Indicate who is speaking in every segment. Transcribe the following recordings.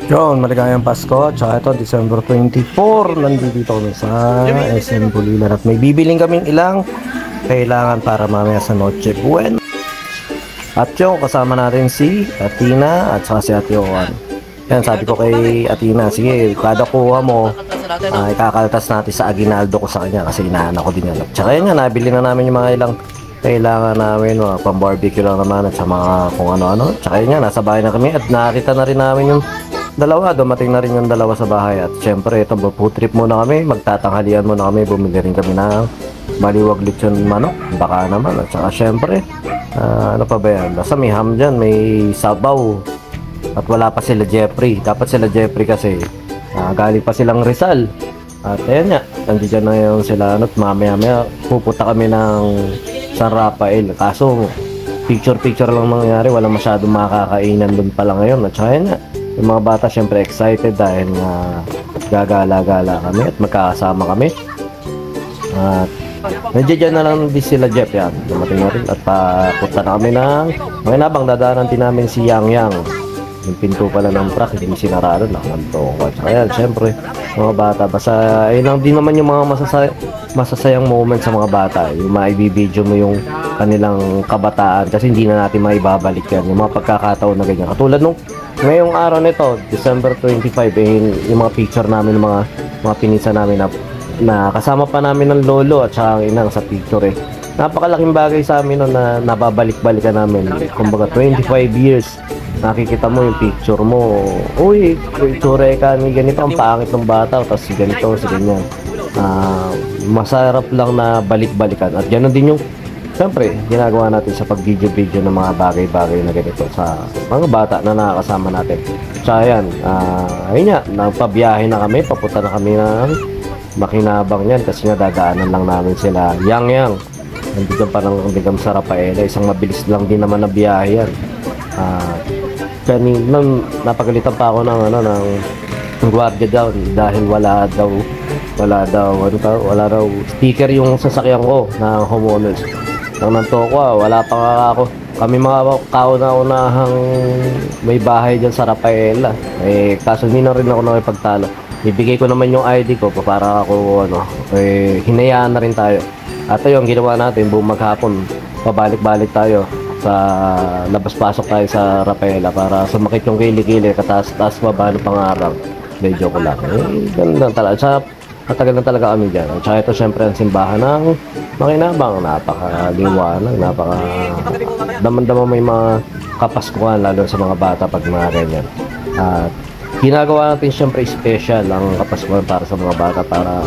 Speaker 1: Yun, maligayang Pasko. Tsaka ito, December 24. Nandito kami sa SM Bulilan at may bibiling kaming ilang kailangan para mamaya sa Noche Buena. At yung kasama natin si Athena at saka si Ate Joan. Yan, sabi ko kay Athena, sige, kada kuha mo, ikakaltas natin sa aginaldo ko sa kanya kasi inaanak ko din yan. At saka yan, nabili na namin yung mga ilang kailangan namin, mga pang-barbecue lang naman at sa mga kung ano-ano. Tsaka yun nga, nasa bahay na kami at nakita na rin namin yung dalawa. Dumating na rin yung dalawa sa bahay. At syempre, ito, food trip muna kami. Magtatanghalian muna kami. Bumili rin kami ng baliwag lechon manok. Baka naman. At saka syempre, ano pa ba yan? Basta may ham dyan, may sabaw. At wala pa sila Jeffrey. Dapat sila Jeffrey kasi galing pa silang Rizal. At ayan nga, nandiyan na yung sila. At mamaya pupunta kami ng San Rafael. Kaso picture lang mangyayari, wala masyadong makakainan doon pala ngayon. At saka yan nga, yung mga bata syempre excited dahil gagala-gala kami at magkakasama kami. At nandiyan na lang din sila Jeff, yan, dumating na rin. At papunta na kami ng mga nabang dadaanan din namin si Yang. Yung pinto pala ng truck, hindi sinarado, nakanto. At saka yan, syempre, mga bata, basta ayun lang din naman yung mga masasayang moment sa mga bata, yung maibibideo mo yung kanilang kabataan kasi hindi na natin maibabalik yan, yung mga pagkakataon na ganyan. Katulad nung ngayong araw nito, December 25, yung mga picture namin ng mga pinisa namin na kasama pa namin ng lolo at saka ang inang sa picture napakalaking bagay sa amin no, na nababalik-balikan namin. Kumbaga 25 years nakikita mo yung picture mo, uy, itsura ka ni ganito, ang pangit ng bata, tapos si ganito, si ganyan. Masarap lang na balik-balikan at ganoon din yung siyempre ginagawa natin sa pag-video ng mga bagay-bagay na ganito sa mga bata na nakakasama natin. So ayan, ayun nga, nagpabiyahe na kami, papunta na kami ng Makinabang yan kasi nga dadaanan lang namin sila Yang. Nandito pa ng Bigam sa Rafaela, isang mabilis lang din naman na biyahe yan. Kanina napagalitan pa ako ng guardia daw dahil wala raw sticker yung sasakyan ko na homeowners. Nang nanto ko, wala pa nga ako. Kami mga kauna-unahang may bahay dyan sa Rafaela. Kaso hindi na rin ako nakipagtalo. Ibigay ko naman yung ID ko para ako hinayaan na rin tayo. At yung ginawa natin buong maghapon, pabalik-balik tayo sa labas-pasok tayo sa Rafaela para sumakit yung kilikili kataas-taas baba ng pangarang. Medyo ko lang. Ganun lang talaga. Matagal na talaga kami dyan. At saka ito syempre ang simbahan ng Makinabang. Napakaliwanag, daman-daman may mga kapaskuhan lalo sa mga bata pag mga ganyan. At ginagawa natin syempre special ang kapaskuhan para sa mga bata para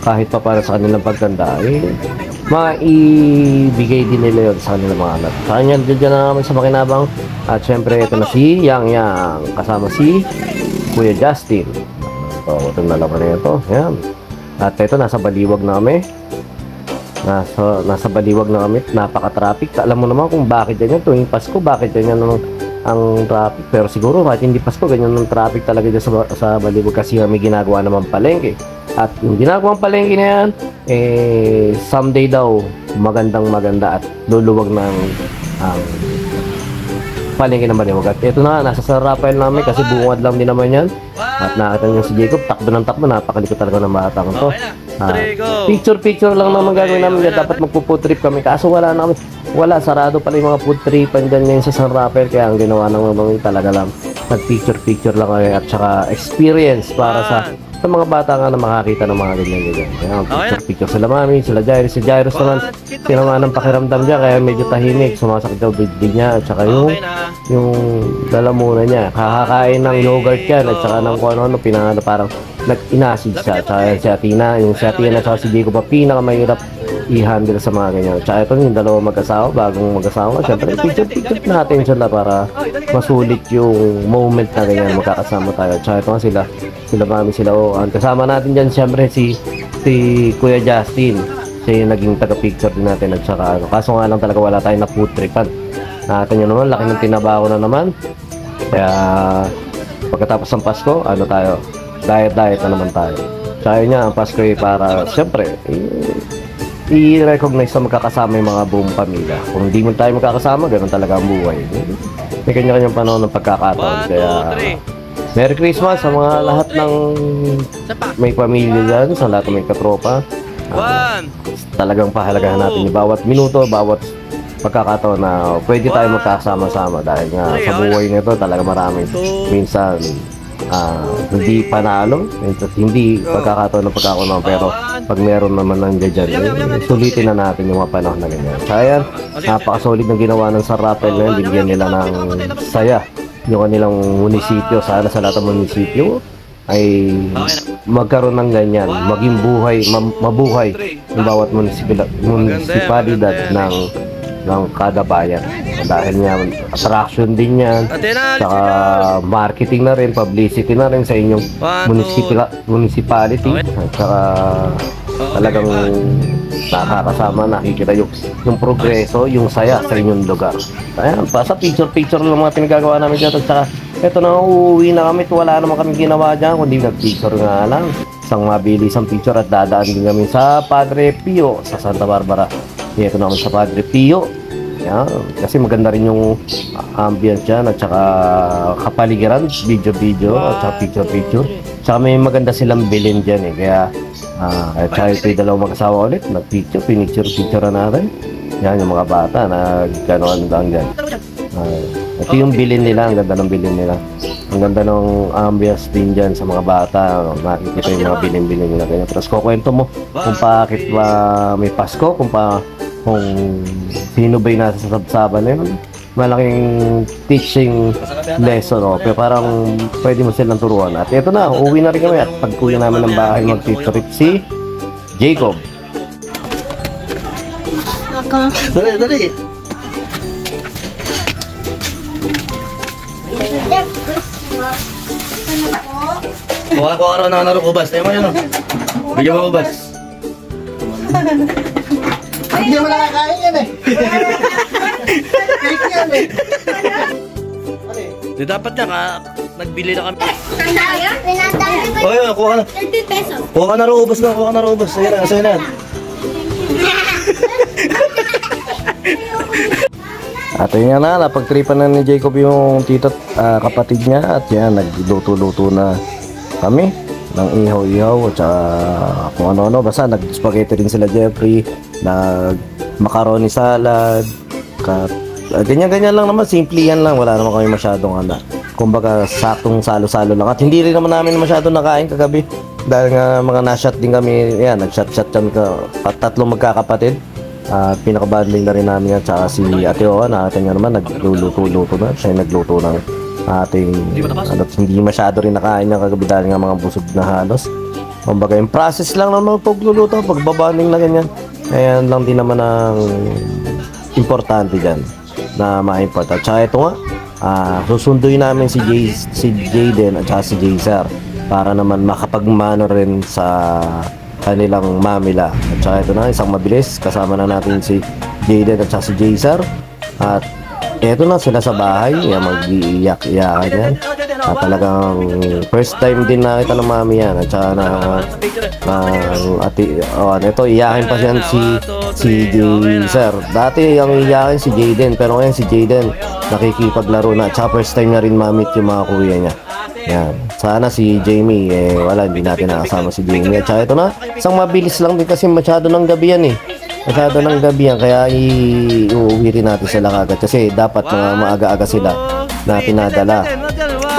Speaker 1: kahit pa para sa kanilang pagtanda maibigay din nila yun sa kanilang mga anak. Sa kanya dyan na naman sa Makinabang. At syempre ito na si Yang kasama si Kuya Justin. Itong nalaman na ito. Yan. At ito nasa Baliwag na kami. Nasa Baliwag na kami. Napaka-traffic. Alam mo naman kung bakit ganyan. Tuwing Pasko, bakit ganyan ang traffic. Pero siguro kahit hindi Pasko, ganyan ang traffic talaga dyan sa Baliwag kasi may ginagawa naman palengke. At yung ginagawang palengke na yan, someday daw maganda at luluwag ng palengke ng Baliwag. At ito na, nasa San Rafael namin kasi bungad lang din naman yan. At nakita niyo si Jacob, takbo ng takbo, napakalikot talaga ng batang to. Picture lang naman gagawin namin yan. Dapat magpo-food trip kami. Kaso wala, sarado pala yung mga food tripan dyan ngayon sa San Rafael. Kaya ang ginawa ng mga talaga lang, nag-picture lang kami at saka experience para sa mga bata nga na makakita ng mga ganyan. Kaya picture sila mami, sila Jairus. Si Jairus naman, sinama ng pakiramdam niya kaya medyo tahimik, sumasakit daw bibig niya at saka yung lalamunan niya. Kakakain ng yogurt yan at saka ng kung ano, parang nag-inasid siya. At saka si Athena at saka si Jacob pa pinakamahirap i-handle sa mga ganyan. Tsaka ito yung dalawang bagong mag-asawa. Siyempre, picture natin sila para masulit yung moment na ganyan, magkakasama tayo. Tsaka ito nga sila mami, sila Oan. Kasama natin dyan siyempre si Kuya Justin. Siya yung naging taga-picture din natin at saka kaso nga lang talaga wala tayong na food tripan. Natin yun naman, laki ng tinaba ko na naman. Kaya pagkatapos ng Pasko, tayo? Diet na naman tayo. Tsaka yun nga, ang Pasko para siyempre i-recognize na magkakasama yung mga buong pamilya. Kung hindi mo tayo magkakasama, ganun talaga ang buhay. May kanya-kanyang panahon ng pagkakataon. Kaya Merry Christmas sa mga lahat ng may pamilya dyan, sa lahat ng may katropa. Talagang pahalagahan natin yung bawat minuto, bawat pagkakataon na pwede tayo magkasama-sama dahil nga sa buhay nito talaga marami minsan hindi panalo, hindi pagkakataon ng pagkakataon, pero pag meron naman nandiyan dyan, sulitin na natin yung mga panahon na ganyan. Kaya napakasolid ng ginawa ng San Rafael na yun, binigyan nila ng saya yung kanilang munisipyo. Sana sa lahat ng munisipyo ay magkaroon ng ganyan, maging mabuhay yung bawat munisipalidad ng kada bayan. Dahil nga attraction din yan, saka marketing na rin, publicity na rin sa inyong municipality, at saka talagang nakakasama, nakikita yung progreso, yung saya sa inyong lugar. Ayan, pa sa picture lang mga pinagagawa namin dyan. At saka eto na, uuwi na kami, wala naman kami ginawa dyan kundi nag-picture nga lang, isang mabilisang picture. At dadaan din kami sa Padre Pio sa Santa Barbara. Ito naman sa Padre Pio. Yan, kasi maganda rin yung ambience dyan, at saka kapaligiran, video at saka picture. Saka may maganda silang bilin dyan kaya at saka ito yung dalawang mag-asawa ulit, pinicture na natin. Yan yung mga bata na gano'n lang dyan. Ito yung bilin nila, ang ganda ng bilin nila. Ang ganda ng ambience din dyan sa mga bata. Makikita yung mga bilin nila ganyan. Tapos kukwento mo kung bakit may Pasko, kung sino ba yung nasa sabsaban na yun. Malaking teaching lesson, pero parang pwede mo silang turuan. At ito na, uuwi na rin kami at pagkuya namin ng bahay, mag-trip si Jacob.
Speaker 2: Dali. Kuha ko araw na naro ubas. Tayo mo yun. Bigyan mo ubas. Hindi mo nakakain yan Di dapat na nagbili na kami. O yun, kuha ka na.
Speaker 3: 13 pesos.
Speaker 2: Kuha ka na ro ubas na, Ayan na, sa'yo na.
Speaker 1: At yun na, napagtripan na ni Jacob yung tito at kapatid niya. At yan, nagluto-luto na kami ng ihaw-ihaw at saka kung ano-ano. Basta nag-spaghetti rin sila Jeffrey, nag-macaroni salad, ganyan-ganyan lang naman, simple yan lang. Wala naman kami masyadong kumbaga saktong salo-salo lang. At hindi rin naman namin masyadong nakain kagabi dahil nga mga na-shot din kami. Yan, nag-shot kami tatlong magkakapatid. At pinakabandling na rin namin yan. Tsaka si Ate Owa na atin nga naman nagluluto-luto na. Siya nagluto ng ating hindi masyado rin nakain niya kagabi dahil nga mga busog na halos. Kumbaga yung process lang ng pagluluto, pagbabanding na ganyan. Ayan lang din naman ang importante dyan na ma-import. At saka ito nga, susunduin namin si Jayden at saka si Jaysar para naman makapagmano rin sa kanilang mamila. At saka ito na, isang mabilis, kasama na natin si Jayden at saka si Jaysar. At eto na sila sa bahay, mag-iiyak-iyakan yan. At talagang first time din nakita ng mami yan. At saka ito, iyakin pa siya si Jaysar. Dati ang iyakin si Jayden, pero ngayon si Jayden nakikipaglaro na. At saka first time na rin mamit yung mga kuya niya. Yan. Sana si Jamie, wala, hindi natin nakasama si Jamie. At saka ito na, isang mabilis lang din kasi masyado ng gabi yan Masyado ng gabi yan, kaya iuwi rin natin sila kagad kasi dapat maaga-aga sila na tinadala.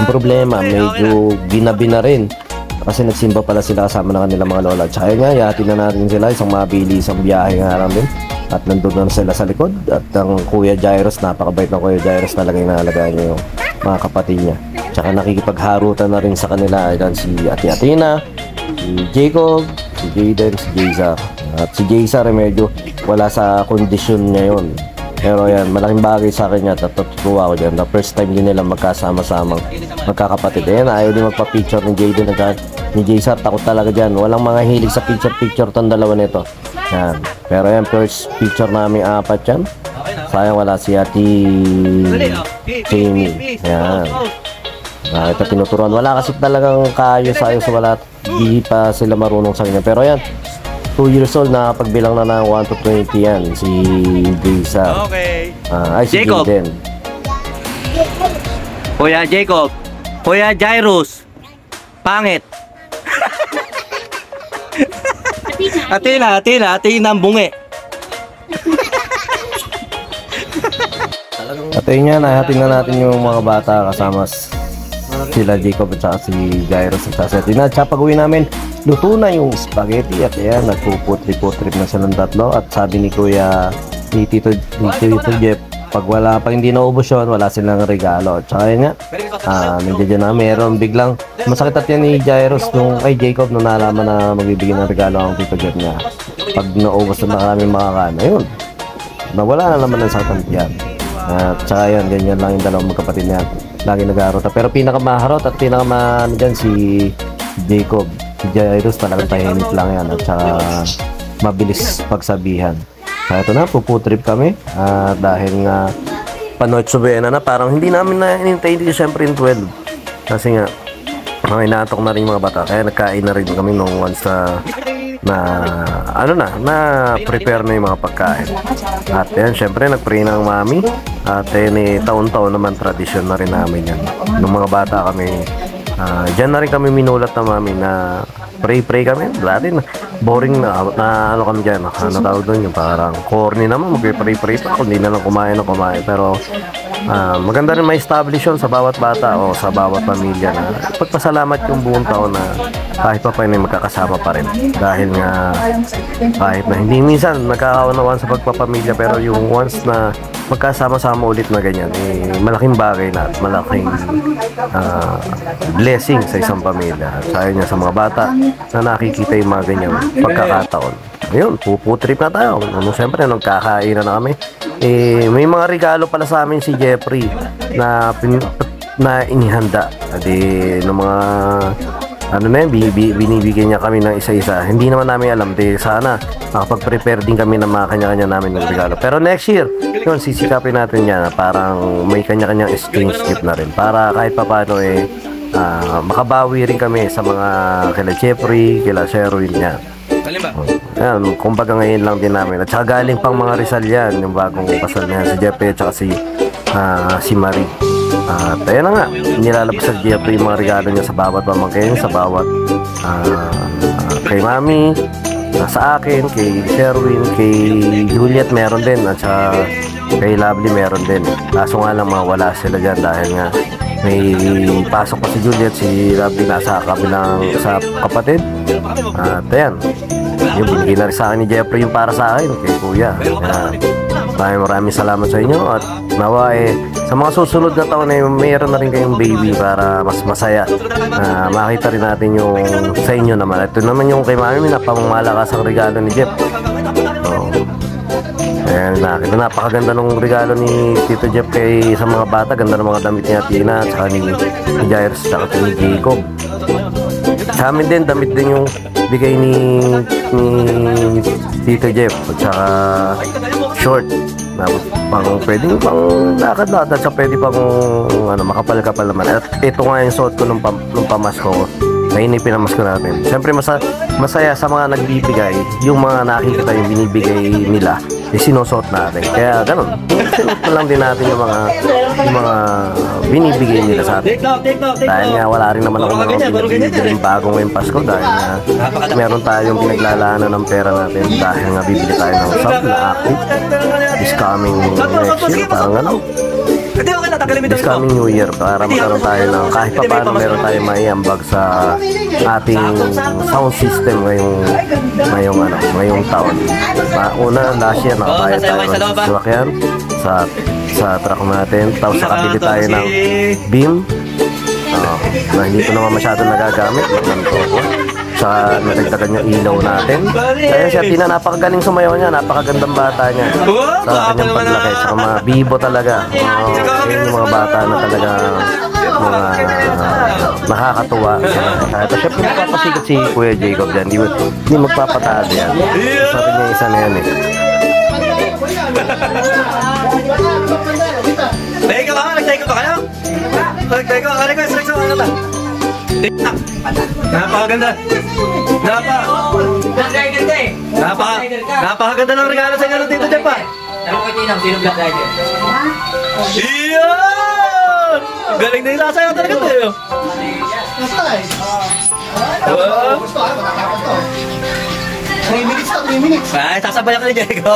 Speaker 1: Ang problema, medyo ginabi na rin kasi nagsimba pala sila kasama ng kanilang mga lola. Tsaka nga, yatin na natin sila, isang mabilis ang biyahe nga lang din. At nandun na sila sa likod. At ang Kuya Jairus, napakabait ng Kuya Jairus, talaga yung naalagaan niya yung mga kapatid niya. Tsaka nakikipagharutan na rin sa kanila ay si Ate Athena, si Jacob, si Jayden, si Jaysar. At si Jaysar medyo wala sa kondisyon niya yun. Pero yan, malaking bagay sa akin yan. Natutuwa ko dyan. The first time din nila magkasama-samang magkakapatid. Ayan, ayaw din magpa-picture ni Jayden at ni Jaysar. Takot talaga dyan. Walang mga hilig sa picture-picture tong dalawa nito. Yan. Pero yan, first picture namin apat yan. Sayang wala si Ate Jamie. Ayan. Ito tinuturuan. Wala kasi talagang kaayos-ayos. Wala. Hindi pa sila marunong sa kanya. Pero yan, 2 years old, nakapagbilang na ng 1 to 20 yan, si Jaysar.
Speaker 2: Okay.
Speaker 1: Ay, si
Speaker 2: Jacob.
Speaker 1: Jayden.
Speaker 2: Kuya Jacob, Kuya Jairus. Pangit. Atina ang bungi.
Speaker 1: At ayun nga, nahating na natin yung mga bata kasama sila Jacob at saka si Jairus at saka si Athena. At saka pag-uwi namin, luto na yung spaghetti at ayan, nagpuputrip-putrip na silang tatlo. At sabi ni Kuya, ni Tito Jeff, pag hindi naubos yun, wala silang regalo. At saka yun nga, nandiyan na meron biglang masakit at yan ni Jacob nung nalaman na magbibigay ng regalo ang Tito Jeff niya. Pag naubos na kami makakain, ayun, nawala na naman ang sakit yan. At saka yun, ganyan lang yung dalawang magkapatid niya. Lagi nag-aarota. Pero pinakamaharot at dyan si Jacob. Si Jairus talagang tahimik lang yan. At saka mabilis pagsabihan. Kaya ito na, puputrip kami. Dahil nga Noche Buena na, parang hindi namin na-intay dito siyempre in 12. Kasi nga, inaantok na rin yung mga bata. Kaya nagkain na rin kami nung once na prepare na yung mga pagkain. At yan, syempre nagpray ng mami. At yan, taon-taon naman tradisyon na rin namin yan. Nung mga bata kami, dyan na rin kami minulat na mami na pray kami. Dati boring na ano kami dyan. Ano tawag doon, yung parang corny naman, mag-pray pa. Kundi na lang kumain. Pero maganda rin may establish yun sa bawat bata o sa bawat pamilya na pagpasalamat yung buong taon na kahit pa paano magkakasama pa rin. Dahil nga kahit na hindi minsan nagkakaunawaan sa pagpapamilya, pero yung once na magkasama-sama ulit na ganyan, malaking bagay na at malaking blessing sa isang pamilya. At sayo niya sa mga bata na nakikita yung mga ganyang pagkakataon. Ayun, puputrip na tayo. Siyempre, nagkakain na kami. May mga regalo pala sa amin si Jeffrey na inihanda. Ng mga binibigyan niya kami ng isa-isa. Hindi naman namin alam. Sana makapag-prepare din kami ng mga kanya-kanya namin ng regalo. Pero next year, yun, sisikapin natin yan na parang may kanya-kanyang exchange gift na rin. Para kahit pa paano makabawi rin kami sa mga kila Jeffrey, kila Sherwin niya. Ayan, kumbaga ngayon lang din namin. At saka galing pang mga Rizal yan, yung bagong kasal na yan, si Jeffrey at saka si Marie. At ayan na nga, nilalabas sa Jeffrey yung mga regalo niya sa bawat pamangkin, sa bawat kay Mami, sa akin, kay Sherwin, kay Juliet meron din, at saka kay Lovely meron din. Kaso nga lang mawala sila dyan dahil nga may pasok pa si Juliet, si Lovely nasa kabilang sa kapatid. At ayan, yung binigay na rin sa akin ni Jeffrey yung para sa akin kay Kuya. Maraming salamat sa inyo at nawa sa mga susunod na taon mayroon na rin kayong baby para mas masaya. Makita rin natin yung sa inyo naman. Ito naman yung kay Mami, napamalakas ang regalo ni Jeff. Napakaganda ng regalo ni Tito Jeff sa mga bata. Ganda ng mga damit ni Athena at saka ni Jairus at ni Jacob. Sa amin din, damit din yung bigay ni Tito Jeff at saka short na pwedeng pang lakad-lakad at pwede pang makapal-kapal naman. At ito nga yung suot ko nung pamasko. Ngayon pinamasko natin. Siyempre masaya sa mga nagbibigay, yung mga nakikita yung binibigay nila, sinusuot natin. Kaya ganun, sinuot na lang din natin yung mga binibigay nila sa atin. Dahil nga wala rin naman ako mga binibigay bago ngayong Pasko dahil nga meron tayong pinaglalaanan ng pera natin dahil nga bibili tayo ng sub na active this coming next year, parang this coming New Year, para magkaroon tayo ng kahit pa paano meron tayo maiambag sa ating sound system ngayong taon. Last year nakapaya tayo ng sasakyan sa truck natin, tapos nakabili tayo ng beam na hindi ko naman masyado nagagamit, sa nadagdagan yung ilaw natin. Kaya si Athena napakagaling sumayaw niya, napakagandang bata niya sa kanyang paglaki, saka mga bibo talaga. Yung mga bata na talaga mga nakakatuwa. Ito syempre magpapasikat si Kuya Jacob dyan, hindi magpapatalo yan. Sabi niya isa na yan
Speaker 2: Teka ba? Nag-teka ba kayo? Nag-teka ba? Ano ba? Napakaganda. Napakaganda ng regalo sa inyo ng Tito Jeff.
Speaker 3: Tanong ko Tinang, sino Black Rider?
Speaker 2: Iyon! Galing din sa sayo talaga to.
Speaker 3: Basta eh. Gusto ah, matatapos to. 3 minutes to, 3 minutes.
Speaker 2: Ay, sasabayan ka ni Diego.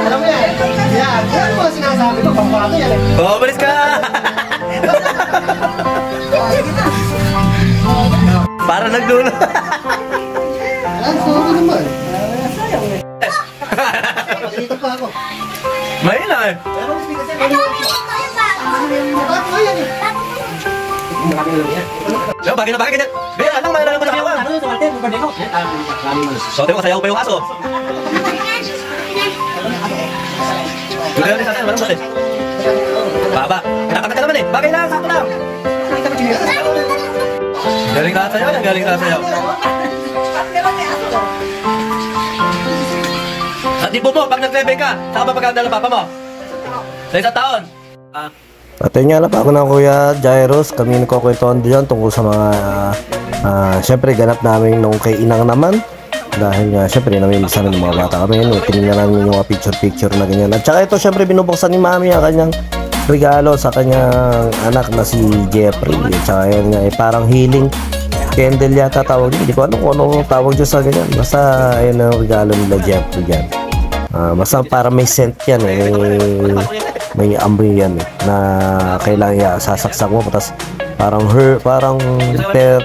Speaker 3: Alam mo yan. Yan mo sinasabi ko, pambato yan eh.
Speaker 2: Oh, balis ka! Para nagdulo.
Speaker 3: Alam, suko naman. Dito pa ako.
Speaker 2: May na eh.
Speaker 3: Pero mas bigas yan. Bakit mo yan eh?
Speaker 2: Yo, bagay na bagay ka dyan. Bea, alang may alam mo na kayo.
Speaker 3: Ano sa Walter? Yung birthday ko?
Speaker 2: So, di mo sayaw pa yung aso. Yung galing sa atin, walang bakit. Baba, nakakata ka naman eh. Bagay lang, sakto lang. Galing ka sayaw yan, galing ka sayaw. At di po mo, pag nag-lebe ka, saan ka pagkakanda ng papa mo? Sa isang taon.
Speaker 1: At yun nga lang pa ako ng Kuya Jairus, kami nagkukwentuhan dyan tungkol sa mga syempre ganap namin nung kay Inang naman dahil nga syempre namimiss namin ng mga bata kami, tinignan namin yung mga picture na ganyan. At saka ito syempre binubuksan ni Mami ang kanyang regalo sa kanyang anak na si Jeffrey. At saka yan nga parang healing candle yata tawag, hindi ko alam kung ano tawag dyan sa ganyan, basta ayun ang regalo nila Jeffrey dyan. Basta para may scent yan eh, may amoy yan eh, na kailangan sasaksak mo tapos parang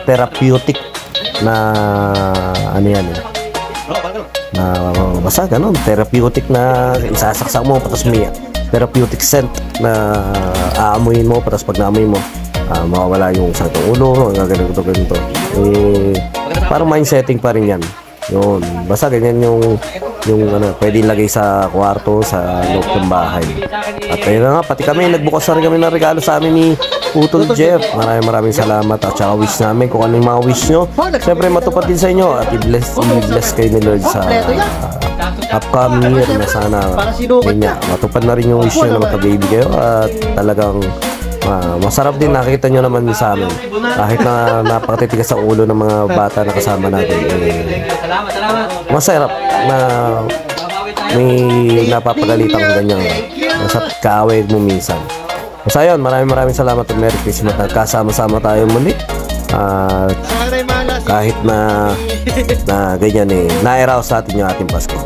Speaker 1: therapeutic na ano yan eh, na basta ganun, therapeutic na isasaksak mo tapos may therapeutic scent na aamuyin mo tapos pag naamoy mo mawawala yung sakit ng ulo, ganito eh, parang mind setting pa rin yan yun, basta ganyan yung ano, pwede ilagay sa kwarto, sa loob ng bahay. At ayun na nga, pati kami, nagbukas na rin kami ng regalo sa amin ni Utol Jeff. Maraming salamat at saka wish namin kung ano yung mga wish nyo. Siyempre matupad din sa inyo at i-bless kayo ni Lord sa upcoming year na sana matupad na rin yung wish nyo na magka-baby kayo at talagang masarap din nakita nyo naman sa amin kahit na napakatitigas ang ulo ng mga bata na kasama natin masarap na may napapagalitang ganyan nasa kaaway mo minsan. Basta yun, maraming salamat at Merry Christmas at kasama-sama tayo muli kahit na ganyan eh nairaw sa atin yung ating Pasko.